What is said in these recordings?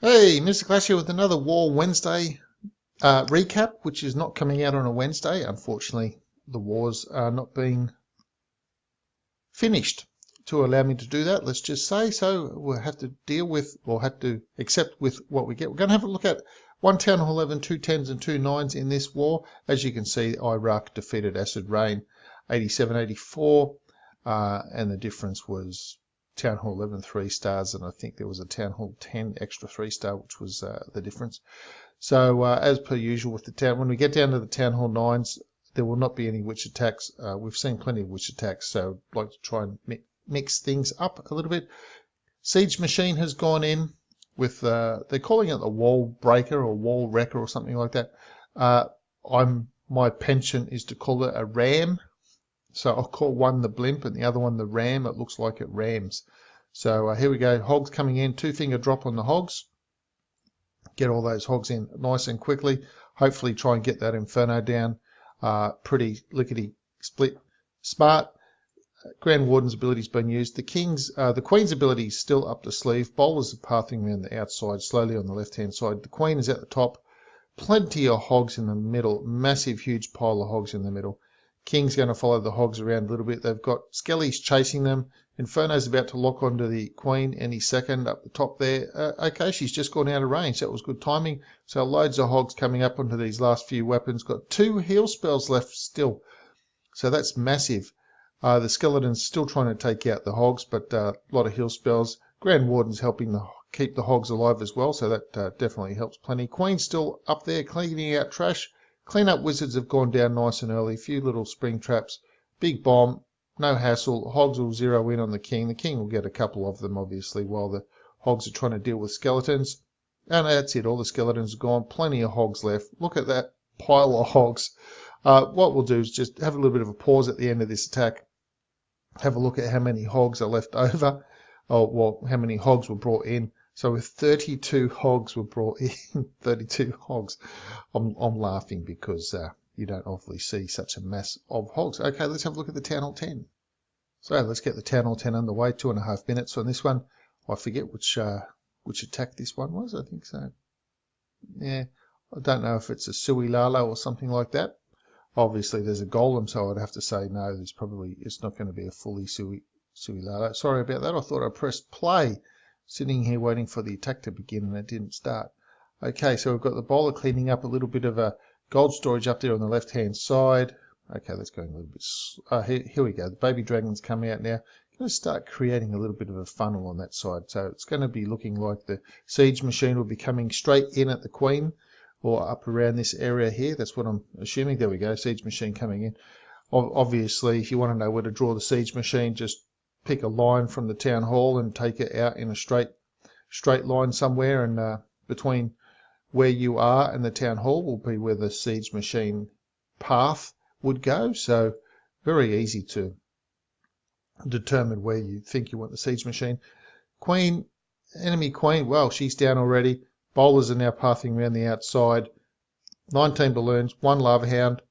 Hey, Mr. Clash here with another War Wednesday recap, which is not coming out on a Wednesday. Unfortunately, the wars are not being finished to allow me to do that, let's just say. So we'll have to deal with, or have to accept with what we get. We're going to have a look at 1 Town Hall 11, 2 10s and 2 9s in this war. As you can see, IRAK defeated Acid Rain 87-84, and the difference was Town Hall 11 3 stars, and I think there was a Town Hall 10 extra 3-star, which was the difference. So as per usual with the town, when we get down to the Town Hall 9s, there will not be any witch attacks. We've seen plenty of witch attacks, so I'd like to try and mix things up a little bit. Siege Machine has gone in with, they're calling it the Wall Breaker or Wall Wrecker or something like that. My penchant is to call it a ram. So I'll call one the blimp and the other one the ram. It looks like it rams. So here we go. Hogs coming in. 2-finger drop on the hogs. Get all those hogs in nice and quickly. Hopefully try and get that Inferno down. Pretty lickety split. Smart. Grand Warden's ability's been used. The Queen's ability is still up the sleeve. Bowlers are pathing around the outside slowly on the left-hand side. The Queen is at the top. Plenty of hogs in the middle. Massive, huge pile of hogs in the middle. King's going to follow the hogs around a little bit. They've got Skellies chasing them. Inferno's about to lock onto the Queen any second up the top there. Okay, she's just gone out of range. That was good timing. So loads of hogs coming up onto these last few weapons. Got 2 heal spells left still. So that's massive. The Skeleton's still trying to take out the hogs, but a lot of heal spells. Grand Warden's helping keep the hogs alive as well, so that definitely helps plenty. Queen's still up there cleaning out trash. Cleanup wizards have gone down nice and early. A few little spring traps. Big bomb. No hassle. Hogs will zero in on the king. The king will get a couple of them, obviously, while the hogs are trying to deal with skeletons. And that's it. All the skeletons are gone. Plenty of hogs left. Look at that pile of hogs. What we'll do is just have a little bit of a pause at the end of this attack. Have a look at how many hogs are left over. Oh, well, how many hogs were brought in. So with 32 hogs were brought in, 32 hogs. I'm laughing because you don't obviously see such a mass of hogs. Okay, let's have a look at the Town Hall 10. So let's get the Town Hall 10 underway. 2.5 minutes on this one. I forget which attack this one was. I think so. Yeah, I don't know if it's a Sui Lalo or something like that. Obviously, there's a golem, so I'd have to say no. It's not going to be a fully Sui Lalo. Sorry about that. I thought I pressed play. Sitting here waiting for the attack to begin and it didn't start. Okay, so we've got the bowler cleaning up a little bit of a gold storage up there on the left hand side. Okay, let's go a little bit. Here we go. The baby dragon's coming out now. Going to start creating a little bit of a funnel on that side. So it's going to be looking like the siege machine will be coming straight in at the Queen or up around this area here. That's what I'm assuming. There we go. Siege machine coming in. Obviously, if you want to know where to draw the siege machine, just pick a line from the town hall and take it out in a straight line somewhere, and between where you are and the town hall will be where the siege machine path would go. So very easy to determine where you think you want the siege machine. Queen, enemy Queen, well, she's down already. Bowlers are now pathing around the outside. 19 balloons, 1 lava hound,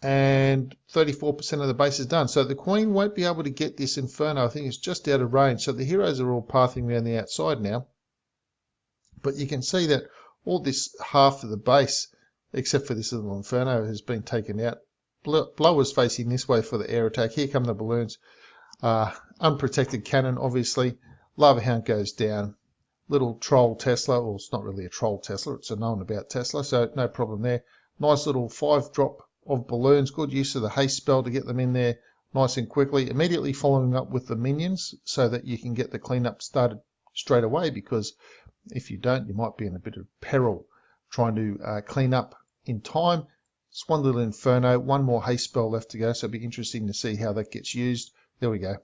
and 34% of the base is done. So the Queen won't be able to get this Inferno. I think it's just out of range. So the heroes are all pathing around the outside now. But you can see that all this half of the base, except for this little Inferno, has been taken out. Blower's facing this way for the air attack. Here come the balloons. Unprotected cannon, obviously. Lava hound goes down. Little troll Tesla, well, it's not really a troll Tesla. It's a known about Tesla, so no problem there. Nice little 5-drop of balloons. Good use of the haste spell to get them in there nice and quickly. Immediately following up with the minions so that you can get the cleanup started straight away, because if you don't, you might be in a bit of peril trying to clean up in time. It's one little Inferno, 1 more haste spell left to go, so it'll be interesting to see how that gets used. There we go.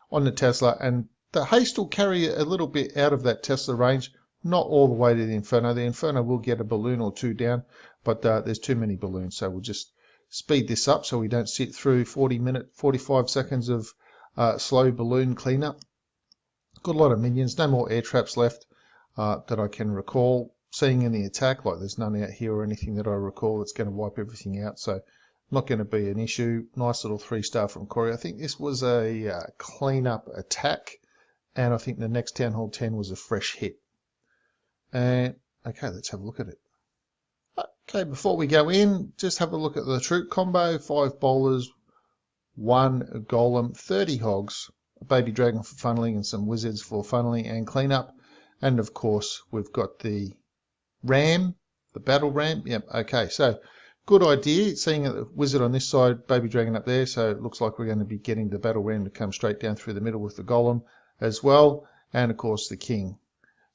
On the Tesla, and the haste will carry a little bit out of that Tesla range, not all the way to the Inferno. The Inferno will get a balloon or 2 down, but there's too many balloons, so we'll just speed this up so we don't sit through 45 seconds of slow balloon cleanup. Got a lot of minions, no more air traps left that I can recall seeing in the attack. Like there's none out here or anything that I recall that's going to wipe everything out, so not going to be an issue. Nice little 3-star from Corey. I think this was a cleanup attack, and I think the next Town Hall 10 was a fresh hit. And okay, let's have a look at it. Okay, before we go in, just have a look at the troop combo. 5 bowlers, 1 golem, 30 hogs, a baby dragon for funneling, and some wizards for funneling and cleanup. And of course, we've got the ram, the battle ram. Yep, okay, so good idea. Seeing a wizard on this side, baby dragon up there, so it looks like we're going to be getting the battle ram to come straight down through the middle with the golem as well, and of course the king.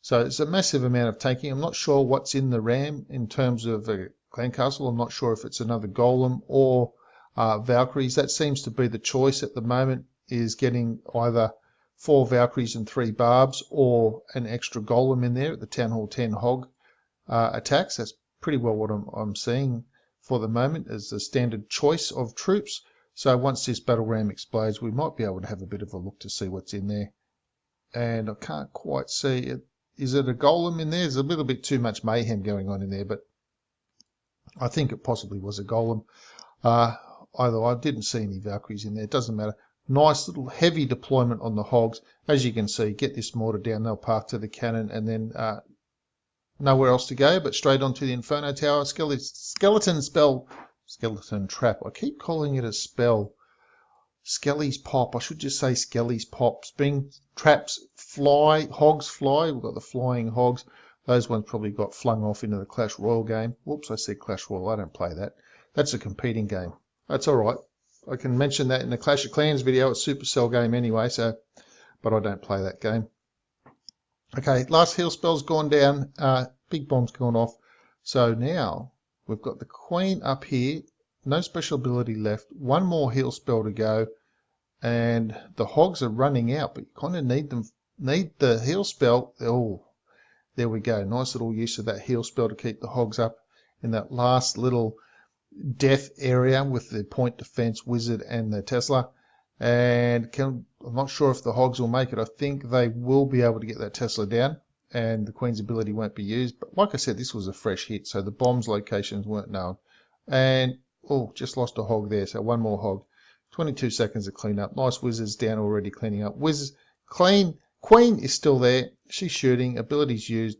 So it's a massive amount of taking. I'm not sure what's in the ram in terms of a clan castle. I'm not sure if it's another golem or Valkyries. That seems to be the choice at the moment, is getting either 4 Valkyries and 3 barbs or an extra golem in there at the Town Hall 10 hog attacks. That's pretty well what I'm seeing for the moment as the standard choice of troops. So once this battle ram explodes, we might be able to have a bit of a look to see what's in there. And I can't quite see it. Is it a golem in there? There's a little bit too much mayhem going on in there, but I think it possibly was a golem. Although I didn't see any Valkyries in there. It doesn't matter. Nice little heavy deployment on the hogs. As you can see, get this mortar down, they'll path to the cannon, and then nowhere else to go but straight onto the Inferno Tower. Skeleton trap. I keep calling it a spell. Skelly's pop. I should just say Skelly's pop. Spring traps fly. Hogs fly. We've got the flying hogs. Those ones probably got flung off into the Clash Royale game. Whoops, I said Clash Royale. I don't play that. That's a competing game. That's all right. I can mention that in the Clash of Clans video. It's a Supercell game anyway, so, but I don't play that game. Okay, last heal spell's gone down. Big bomb's gone off. So now we've got the Queen up here. No special ability left. 1 more heal spell to go, and the hogs are running out. But you kind of need the heal spell. Oh, there we go. Nice little use of that heal spell to keep the hogs up in that last little death area with the point defense wizard and the Tesla. And I'm not sure if the hogs will make it. I think they will be able to get that Tesla down, and the Queen's ability won't be used. But like I said, this was a fresh hit, so the bomb's locations weren't known. And oh, just lost a hog there, so 1 more hog. 22 seconds of clean up. Nice wizards down already cleaning up. Wizards clean. Queen is still there. She's shooting. Abilities used.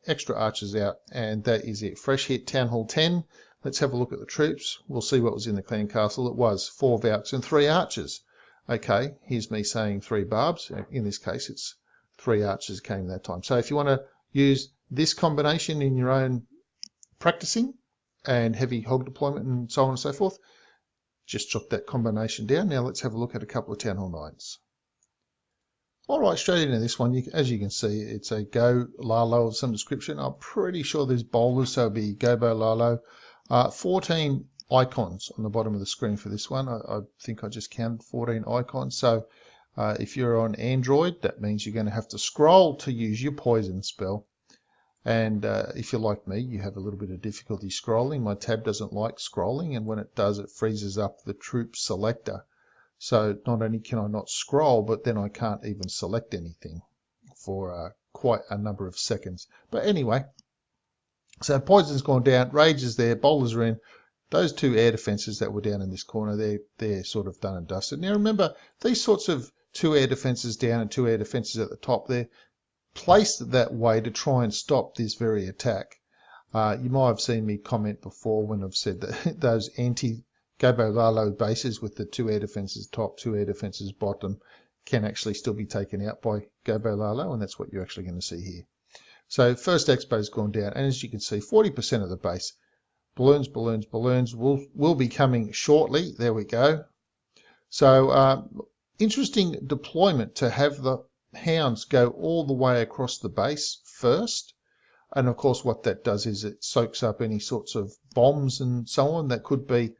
Extra archers out, and that is it. Fresh hit, Town Hall 10. Let's have a look at the troops. We'll see what was in the clan castle. It was 4 Valks and 3 archers. Okay, here's me saying 3 barbs. In this case, it's 3 archers came that time. So if you want to use this combination in your own practicing and heavy hog deployment and so on and so forth, just chop that combination down. Now let's have a look at a couple of Town Hall 9s. Alright, straight into this one. As you can see, it's a Go Lalo of some description. I'm pretty sure there's bowlers, so it'll be Gobo Lalo. 14 icons on the bottom of the screen for this one. I think I just counted 14 icons. So if you're on Android, that means you're going to have to scroll to use your poison spell. And if you're like me, you have a little bit of difficulty scrolling. My tab doesn't like scrolling, and when it does, it freezes up the troop selector. So not only can I not scroll, but then I can't even select anything for quite a number of seconds. But anyway, so poison's gone down, rage is there, bowlers are in. Those 2 air defenses that were down in this corner, they're sort of done and dusted. Now remember, these sorts of 2 air defenses down and 2 air defenses at the top, they're placed that way to try and stop this very attack. You might have seen me comment before when I've said that those anti-Gobo Lalo bases with the 2 air defenses top, 2 air defenses bottom can actually still be taken out by Gobo Lalo, and that's what you're actually going to see here. So first expo's gone down, and as you can see, 40% of the base. Balloons will be coming shortly. There we go. So interesting deployment to have the hounds go all the way across the base first. And of course what that does is it soaks up any sorts of bombs and so on that could be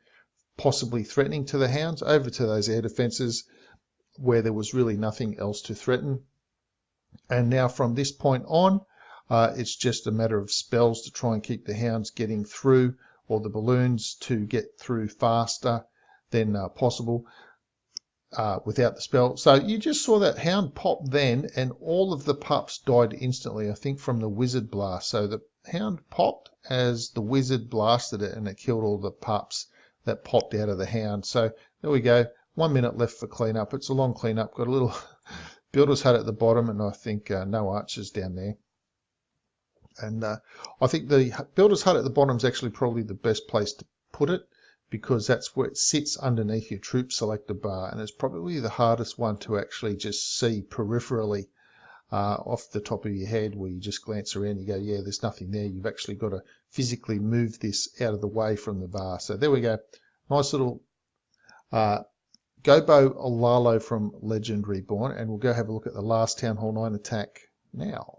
possibly threatening to the hounds over to those air defenses where there was really nothing else to threaten. And now from this point on, it's just a matter of spells to try and keep the hounds getting through, or the balloons to get through faster than possible without the spell. So you just saw that hound pop then, and all of the pups died instantly, I think from the wizard blast. So the hound popped as the wizard blasted it, and it killed all the pups that popped out of the hound. So there we go. 1 minute left for cleanup. It's a long cleanup. Got a little builder's hut at the bottom, and I think no archers down there. And I think the builder's hut at the bottom is actually probably the best place to put it, because that's where it sits underneath your troop selector bar, and it's probably the hardest one to actually just see peripherally off the top of your head, where you just glance around and you go, yeah, there's nothing there. You've actually got to physically move this out of the way from the bar. So there we go. Nice little Gobo Olalo from Legend Reborn, and we'll go have a look at the last Town Hall 9 attack now.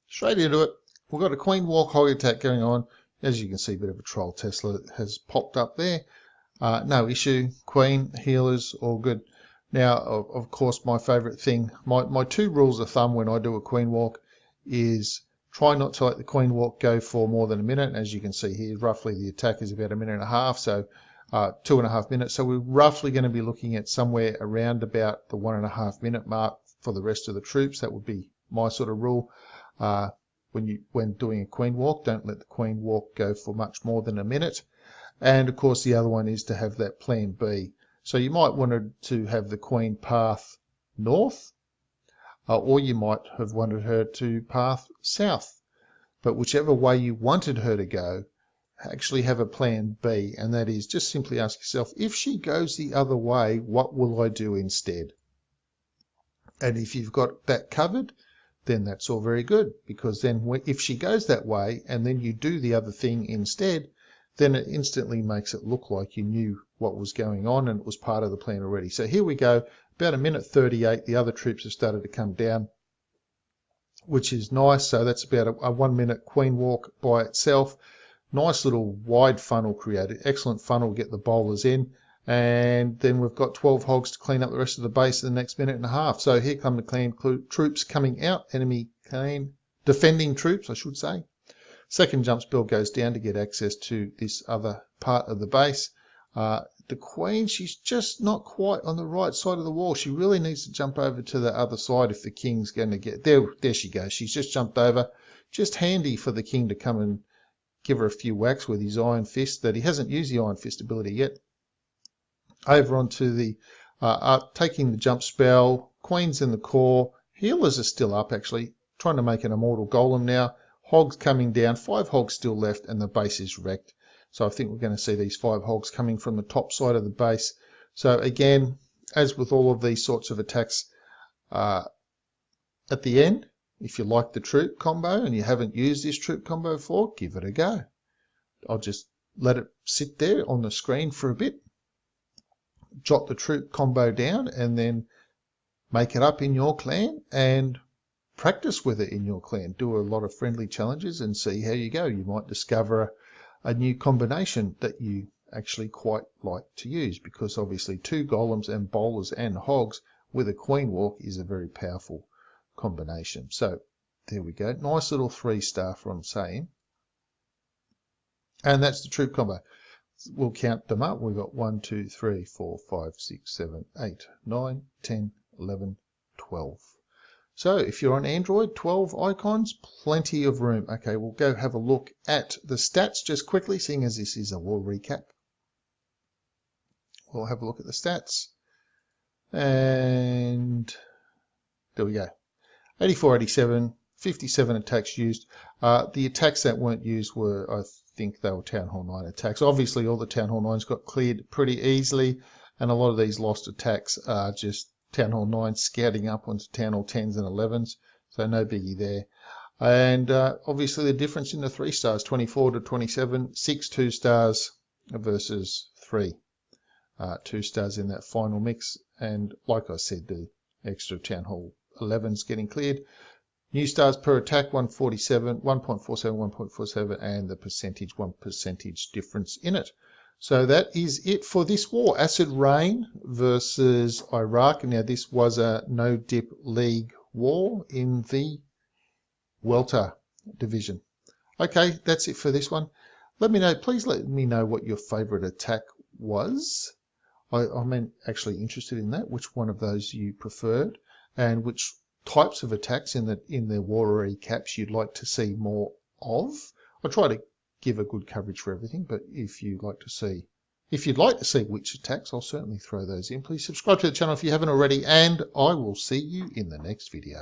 Straight into it. We've got a Queen Walk Hog attack going on. As you can see, a bit of a troll Tesla has popped up there. No issue. Queen, healers, all good. Now, of course, my favourite thing, my two rules of thumb when I do a Queen Walk is try not to let the Queen Walk go for more than a minute. As you can see here, roughly the attack is about a minute and a half, so 2.5 minutes. So we're roughly going to be looking at somewhere around about the 1.5 minute mark for the rest of the troops. That would be my sort of rule. When doing a Queen Walk, don't let the Queen Walk go for much more than a minute. And of course, the other one is to have that plan B. So you might want to have the Queen path north, or you might have wanted her to path south. But whichever way you wanted her to go, actually have a plan B, and that is just simply ask yourself, if she goes the other way, what will I do instead? And if you've got that covered, then that's all very good, because then if she goes that way and then you do the other thing instead, then it instantly makes it look like you knew what was going on and it was part of the plan already. So here we go, about a minute 38, the other troops have started to come down, which is nice. So that's about a 1 minute Queen Walk by itself. Nice little wide funnel created, excellent funnel, get the bowlers in. And then we've got 12 hogs to clean up the rest of the base in the next minute and a half. So here come the clan troops coming out, enemy clan, defending troops, I should say. Second jump spell goes down to get access to this other part of the base. The Queen, she's just not quite on the right side of the wall. She really needs to jump over to the other side if the King's going to get there. There she goes. She's just jumped over. Just handy for the King to come and give her a few whacks with his Iron Fist, that he hasn't used the Iron Fist ability yet. Over onto the taking the jump spell. Queen's in the core. Healers are still up, actually, trying to make an immortal golem now. Hogs coming down, 5 hogs still left, and the base is wrecked. So I think we're going to see these 5 hogs coming from the top side of the base. So again, as with all of these sorts of attacks, at the end, if you like the troop combo and you haven't used this troop combo before, give it a go. I'll just let it sit there on the screen for a bit. Jot the troop combo down and then make it up in your clan and practice with it in your clan. Do a lot of friendly challenges and see how you go. You might discover a new combination that you actually quite like to use, because obviously 2 golems and bowlers and hogs with a Queen Walk is a very powerful combination. So there we go. Nice little 3-star from Same. And that's the troop combo. We'll count them up. We've got 1, 2, 3, 4, 5, 6, 7, 8, 9, 10, 11, 12. So if you're on Android, 12 icons, plenty of room. Okay, we'll go have a look at the stats just quickly, seeing as this is a war recap. We'll have a look at the stats. And there we go. 84, 87, 57 attacks used. The attacks that weren't used were, I think they were Town Hall 9 attacks. Obviously, all the Town Hall 9s got cleared pretty easily, and a lot of these lost attacks are just Town Hall 9 scouting up onto Town Hall 10s and 11s, so no biggie there. And obviously the difference in the 3 stars, 24 to 27, 6 2-stars versus 3 2-stars in that final mix. And like I said, the extra Town Hall 11s getting cleared. New stars per attack, 147, 1.47, 1.47, and the percentage, 1% difference in it. So that is it for this war. Acid Rain versus IRAK. Now, this was a no-dip league war in the Welter division. Okay, that's it for this one. Let me know, please let me know what your favourite attack was. I'm actually interested in that, which one of those you preferred, and which types of attacks in the war recaps you'd like to see more of. I'll try to give a good coverage for everything, but if you'd like to see which attacks, I'll certainly throw those in. Please subscribe to the channel if you haven't already, and I will see you in the next video.